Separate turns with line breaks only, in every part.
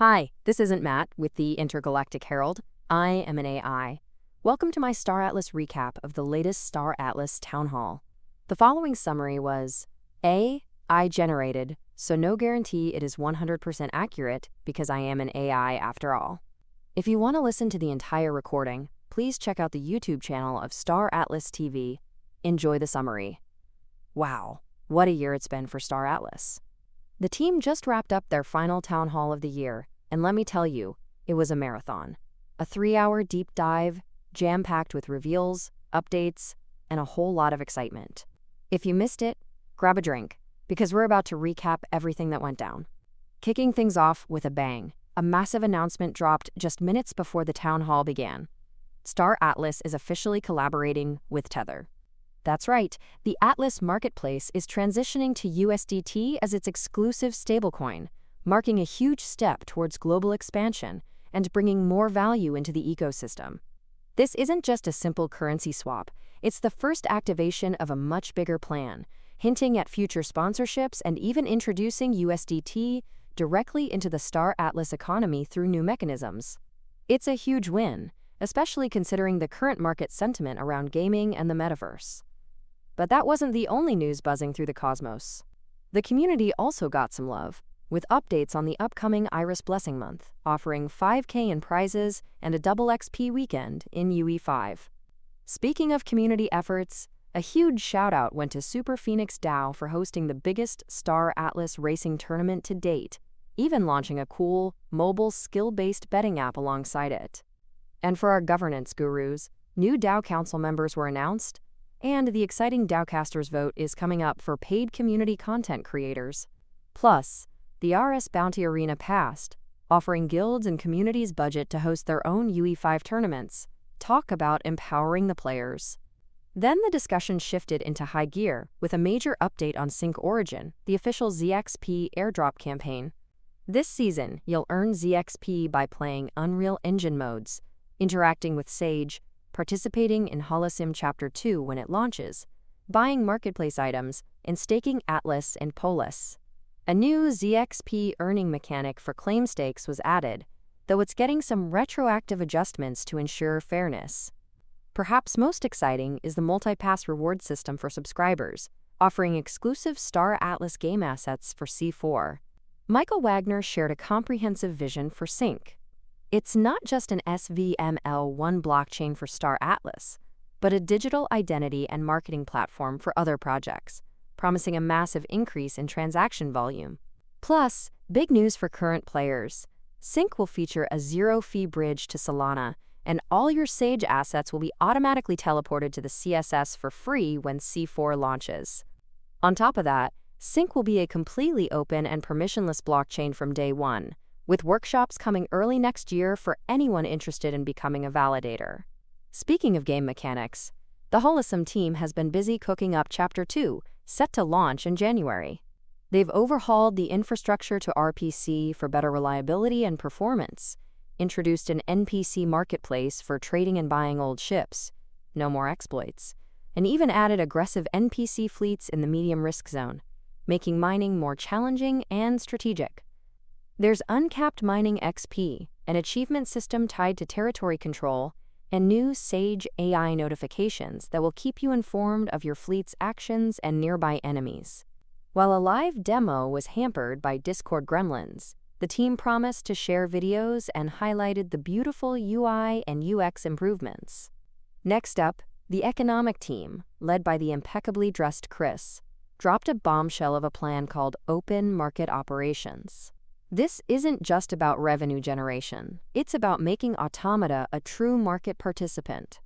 Hi, this isn't Matt with the Intergalactic Herald. I am an AI. Welcome to my Star Atlas recap of the latest Star Atlas Town Hall. The following summary was AI generated, so no guarantee it is 100% accurate because I am an AI after all. If you want to listen to the entire recording, please check out the YouTube channel of Star Atlas TV. Enjoy the summary. Wow, what a year it's been for Star Atlas. The team just wrapped up their final town hall of the year, and let me tell you, it was a marathon. A 3-hour deep dive, jam-packed with reveals, updates, and a whole lot of excitement. If you missed it, grab a drink, because we're about to recap everything that went down. Kicking things off with a bang, a massive announcement dropped just minutes before the town hall began. Star Atlas is officially collaborating with Tether. That's right, the Atlas Marketplace is transitioning to USDT as its exclusive stablecoin, marking a huge step towards global expansion and bringing more value into the ecosystem. This isn't just a simple currency swap, it's the first activation of a much bigger plan, hinting at future sponsorships and even introducing USDT directly into the Star Atlas economy through new mechanisms. It's a huge win, especially considering the current market sentiment around gaming and the metaverse. But that wasn't the only news buzzing through the cosmos. The community also got some love, with updates on the upcoming Iris Blessing Month, offering 5K in prizes and a double XP weekend in UE5. Speaking of community efforts, a huge shout-out went to Super Phoenix DAO for hosting the biggest Star Atlas racing tournament to date, even launching a cool, mobile, skill-based betting app alongside it. And for our governance gurus, new DAO council members were announced, and the exciting DAOcasters vote is coming up for paid community content creators. Plus, the RS Bounty Arena passed, offering guilds and communities budget to host their own UE5 tournaments. Talk about empowering the players. Then the discussion shifted into high gear with a major update on Sync Origin, the official ZXP airdrop campaign. This season, you'll earn ZXP by playing Unreal Engine modes, interacting with Sage, participating in Holosim Chapter 2 when it launches, buying marketplace items, and staking Atlas and Polis. A new ZXP earning mechanic for claim stakes was added, though it's getting some retroactive adjustments to ensure fairness. Perhaps most exciting is the multi-pass reward system for subscribers, offering exclusive Star Atlas game assets for C4. Michael Wagner shared a comprehensive vision for Sync. It's not just an SVML1 blockchain for Star Atlas, but a digital identity and marketing platform for other projects, promising a massive increase in transaction volume. Plus, big news for current players. Sync will feature a zero-fee bridge to Solana, and all your Sage assets will be automatically teleported to the CSS for free when C4 launches. On top of that, Sync will be a completely open and permissionless blockchain from day one, with workshops coming early next year for anyone interested in becoming a validator. Speaking of game mechanics, the Holosim team has been busy cooking up Chapter 2, set to launch in January. They've overhauled the infrastructure to RPC for better reliability and performance, introduced an NPC marketplace for trading and buying old ships, no more exploits, and even added aggressive NPC fleets in the medium risk zone, making mining more challenging and strategic. There's uncapped mining XP, an achievement system tied to territory control, and new Sage AI notifications that will keep you informed of your fleet's actions and nearby enemies. While a live demo was hampered by Discord gremlins, the team promised to share videos and highlighted the beautiful UI and UX improvements. Next up, the economic team, led by the impeccably dressed Chris, dropped a bombshell of a plan called Open Market Operations. This isn't just about revenue generation, it's about making Automata a true market participant.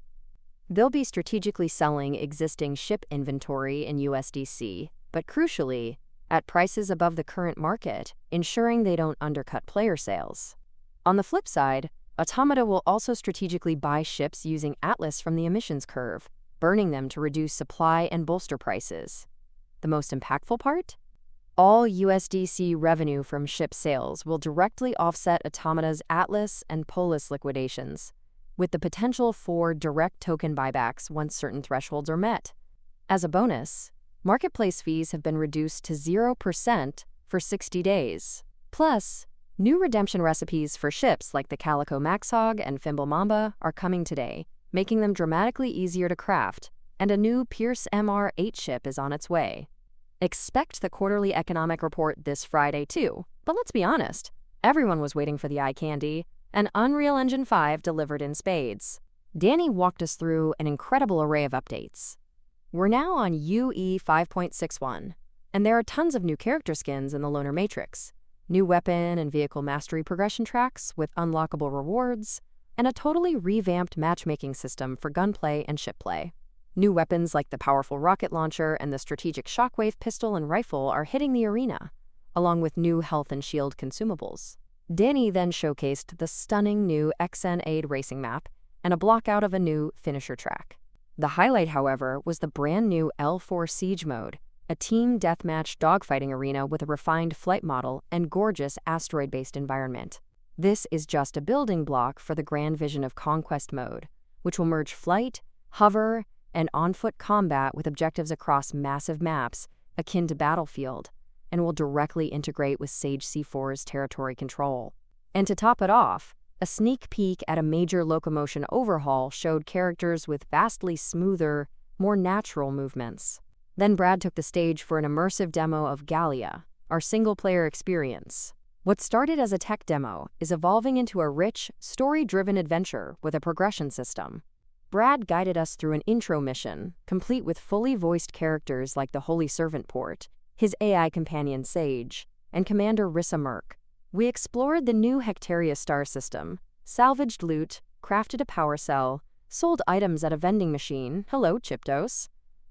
They'll be strategically selling existing ship inventory in USDC, but crucially, at prices above the current market, ensuring they don't undercut player sales. On the flip side, Automata will also strategically buy ships using Atlas from the emissions curve, burning them to reduce supply and bolster prices. The most impactful part? All USDC revenue from ship sales will directly offset Automata's Atlas and Polis liquidations, with the potential for direct token buybacks once certain thresholds are met. As a bonus, marketplace fees have been reduced to 0% for 60 days. Plus, New redemption recipes for ships like the Calico Maxhog and Fimble Mamba are coming today, making them dramatically easier to craft, and a new Pierce MR8 ship is on its way. Expect the quarterly economic report this Friday too, but let's be honest, everyone was waiting for the eye candy, and Unreal Engine 5 delivered in spades. Danny walked us through an incredible array of updates. We're now on UE 5.61, and there are tons of new character skins in the Loner Matrix, new weapon and vehicle mastery progression tracks with unlockable rewards, and a totally revamped matchmaking system for gunplay and shipplay. New weapons like the powerful rocket launcher and the strategic shockwave pistol and rifle are hitting the arena, along with new health and shield consumables. Danny then showcased the stunning new XN8 racing map and a blockout of a new finisher track. The highlight, however, was the brand new L4 Siege mode, a team deathmatch dogfighting arena with a refined flight model and gorgeous asteroid-based environment. This is just a building block for the grand vision of Conquest mode, which will merge flight, hover, and on-foot combat with objectives across massive maps akin to Battlefield, and will directly integrate with Sage C4's territory control. And to top it off, a sneak peek at a major locomotion overhaul showed characters with vastly smoother, more natural movements. Then Brad took the stage for an immersive demo of Gallia, our single-player experience. What started as a tech demo is evolving into a rich, story-driven adventure with a progression system. Brad guided us through an intro mission, complete with fully voiced characters like the Holy Servant Port, his AI companion Sage, and Commander Rissa Merc. We explored the new Hectaria star system, salvaged loot, crafted a power cell, sold items at a vending machine, hello Chiptos,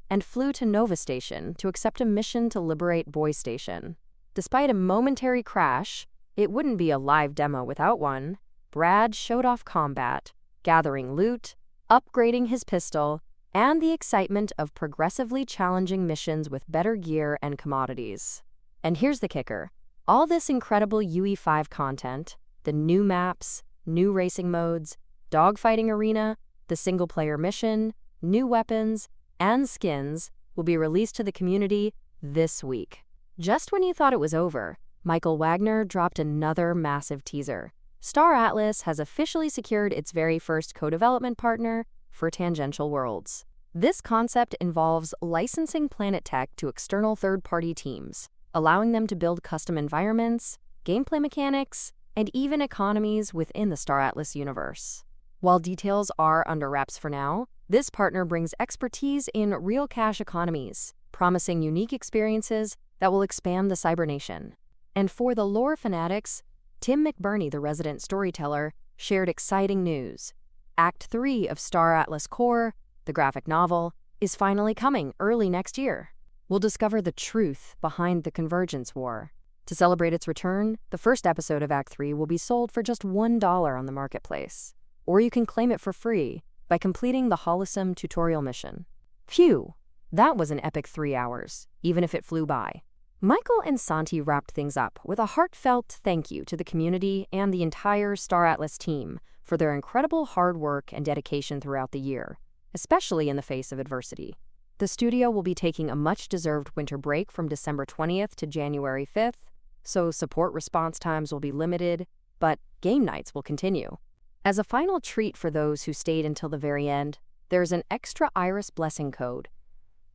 and flew to Nova Station to accept a mission to liberate Boy Station. Despite a momentary crash, it wouldn't be a live demo without one. Brad showed off combat, gathering loot, upgrading his pistol, and the excitement of progressively challenging missions with better gear and commodities. And here's the kicker. All this incredible UE5 content, the new maps, new racing modes, dogfighting arena, the single-player mission, new weapons, and skins will be released to the community this week. Just when you thought it was over, Michael Wagner dropped another massive teaser. Star Atlas has officially secured its very first co-development partner for Tangential Worlds. This concept involves licensing Planet Tech to external third-party teams, allowing them to build custom environments, gameplay mechanics, and even economies within the Star Atlas universe. While details are under wraps for now, this partner brings expertise in real cash economies, promising unique experiences that will expand the Cybernation. And for the lore fanatics, Tim McBurney, the resident storyteller, shared exciting news. Act 3 of Star Atlas Core, the graphic novel, is finally coming early next year. We'll discover the truth behind the Convergence War. To celebrate its return, the first episode of Act 3 will be sold for just $1 on the marketplace, or you can claim it for free by completing the Holosym tutorial mission. Phew, that was an epic 3 hours, even if it flew by. Michael and Santi wrapped things up with a heartfelt thank you to the community and the entire Star Atlas team for their incredible hard work and dedication throughout the year, especially in the face of adversity. The studio will be taking a much-deserved winter break from December 20th to January 5th, so support response times will be limited, but game nights will continue. As a final treat for those who stayed until the very end, there's an extra Iris blessing code,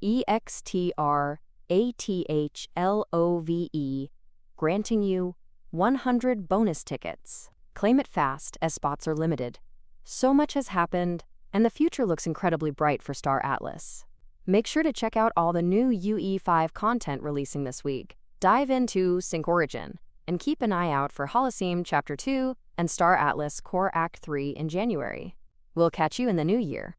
EXTRATHLOVE, granting you 100 bonus tickets. Claim it fast, as spots are limited. So much has happened, and the future looks incredibly bright for Star Atlas. Make sure to check out all the new UE5 content releasing this week. Dive into Sync Origin, and keep an eye out for Holosym Chapter 2 and Star Atlas Core Act 3 in January. We'll catch you in the new year.